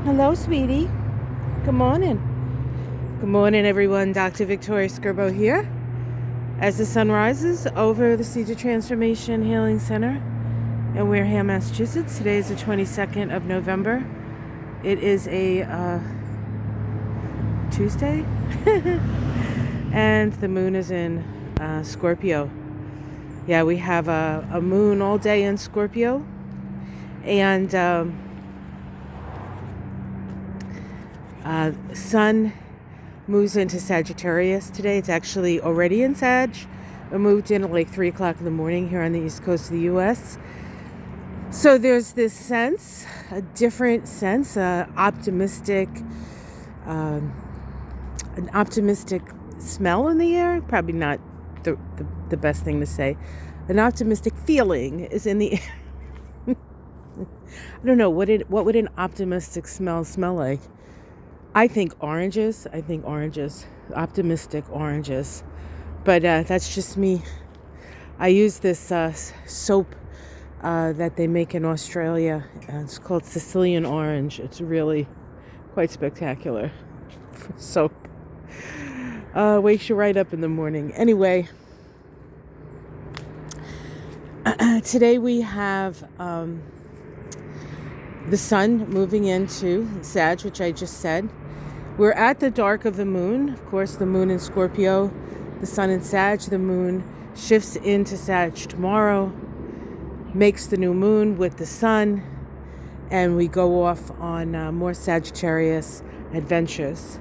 Hello, sweetie. Good morning. Good morning, everyone. Dr. Victoria Skirbo here. As the sun rises over the Cedar Transformation Healing Center in Wareham, Massachusetts. Today is the 22nd of November. It is a Tuesday. And the moon is in Scorpio. Yeah, we have a moon all day in Scorpio. And sun moves into Sagittarius today. It's actually already in Sag. It moved in at like 3 o'clock in the morning here on the east coast of the U.S. So there's this sense, a different sense, optimistic, an optimistic smell in the air. Probably not the best thing to say. An optimistic feeling is in the air. I don't know, what would an optimistic smell like? I think oranges, optimistic oranges. But that's just me. I use this soap that they make in Australia. It's called Sicilian orange. It's really quite spectacular for soap. Wakes you right up in the morning. Anyway, today we have the sun moving into Sag, which I just said. We're at the dark of the moon. Of course, the moon in Scorpio, the sun in Sag. The moon shifts into Sag tomorrow, makes the new moon with the sun, and we go off on more Sagittarius adventures.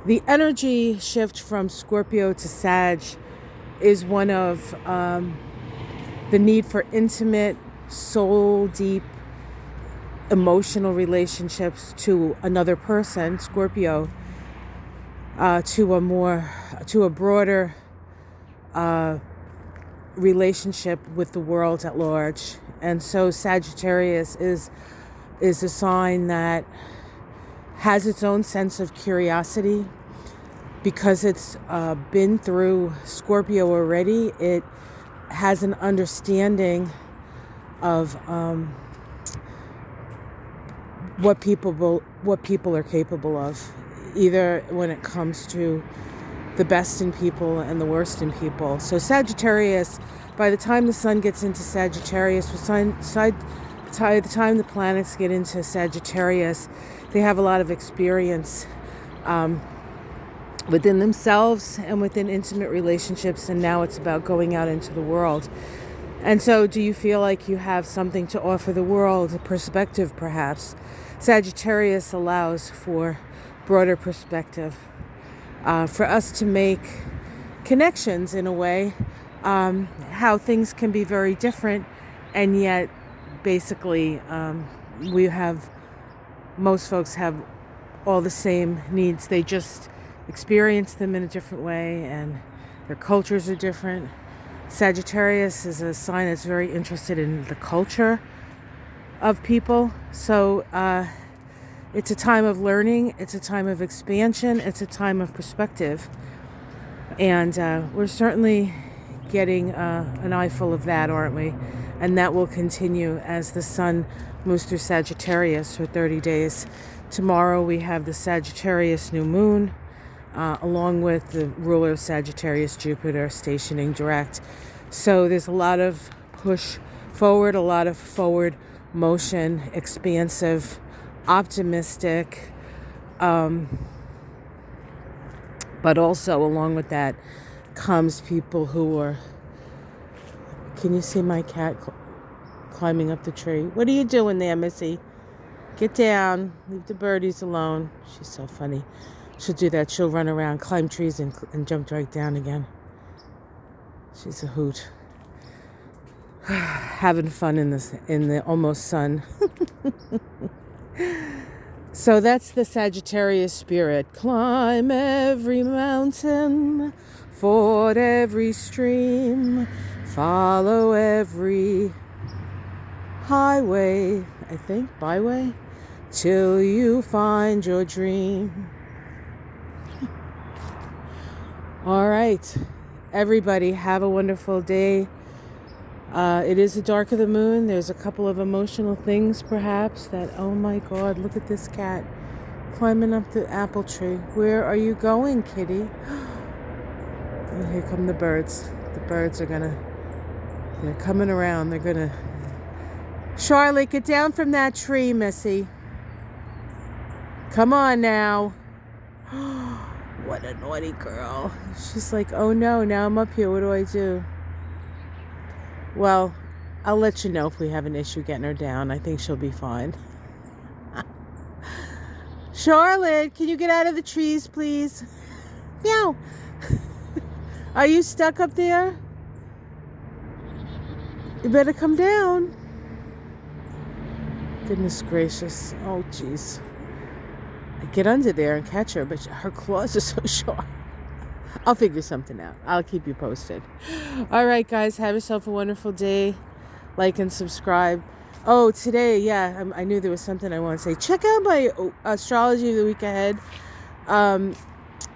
The energy shift from Scorpio to Sag is one of the need for intimate, soul-deep, emotional relationships to another person, Scorpio, to a broader relationship with the world at large. And so Sagittarius is a sign that has its own sense of curiosity because it's been through Scorpio already. It has an understanding of what people are capable of, either when it comes to the best in people and the worst in people. So Sagittarius, by the time the sun gets into Sagittarius, by the time the planets get into Sagittarius, they have a lot of experience within themselves and within intimate relationships, and now it's about going out into the world. And so do you feel like you have something to offer the world, a perspective perhaps? Sagittarius allows for broader perspective, for us to make connections in a way, how things can be very different, and yet basically most folks have all the same needs. They just experience them in a different way, and their cultures are different. Sagittarius is a sign that's very interested in the culture of people. So it's a time of learning, it's a time of expansion, it's a time of perspective. And we're certainly getting an eyeful of that, aren't we? And that will continue as the sun moves through Sagittarius for 30 days. Tomorrow we have the Sagittarius new moon, along with the ruler of Sagittarius, Jupiter, stationing direct. So there's a lot of push forward, a lot of forward motion, expansive, optimistic, but also along with that comes people who are... Can you see my cat climbing up the tree? What are you doing there, Missy? Get down. Leave the birdies alone. She's so funny. She'll do that. She'll run around, climb trees, and jump right down again. She's a hoot. Having fun in the almost sun. So that's the Sagittarius spirit. Climb every mountain, ford every stream, follow every highway, I think, byway, till you find your dream. All right, everybody, have a wonderful day. It is the dark of the moon. There's a couple of emotional things, perhaps, that, oh my God, look at this cat climbing up the apple tree. Where are you going, kitty? Oh, here come the birds. The birds are they're coming around. They're gonna... Charlotte, get down from that tree, Missy. Come on now. What a naughty girl. She's like, oh no, now I'm up here. What do I do? Well, I'll let you know if we have an issue getting her down. I think she'll be fine. Charlotte, can you get out of the trees, please? Meow. Are you stuck up there? You better come down. Goodness gracious. Oh, jeez. I get under there and catch her, but her claws are so sharp. I'll figure something out. I'll keep you posted. All right, guys. Have yourself a wonderful day. Like and subscribe. Oh, today, yeah, I knew there was something I want to say. Check out my Astrology of the Week Ahead.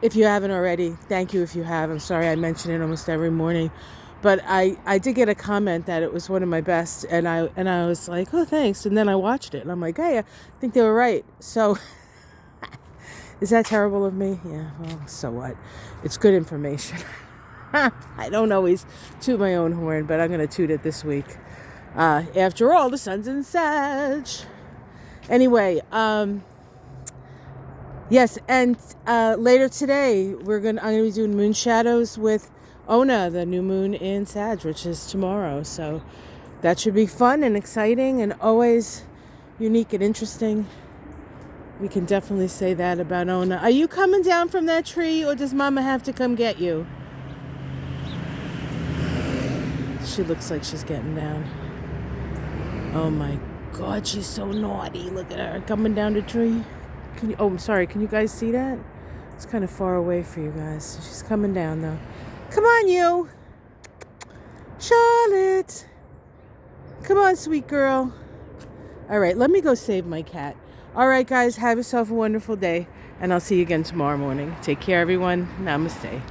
If you haven't already, thank you if you have. I'm sorry I mention it almost every morning. But I did get a comment that it was one of my best. And I was like, oh, thanks. And then I watched it. And I'm like, hey, I think they were right. So... Is that terrible of me? Yeah, well, so what? It's good information. I don't always toot my own horn, but I'm going to toot it this week. After all, the sun's in Sag. Anyway, yes, and later today, I'm going to be doing moon shadows with Ona, the new moon in Sag, which is tomorrow. So that should be fun and exciting and always unique and interesting. We can definitely say that about Ona. Are you coming down from that tree, or does Mama have to come get you? She looks like she's getting down. Oh my God, she's so naughty. Look at her coming down the tree. Oh, I'm sorry. Can you guys see that? It's kind of far away for you guys. She's coming down, though. Come on, you. Charlotte. Come on, sweet girl. All right, let me go save my cat. All right, guys, have yourself a wonderful day, and I'll see you again tomorrow morning. Take care, everyone. Namaste.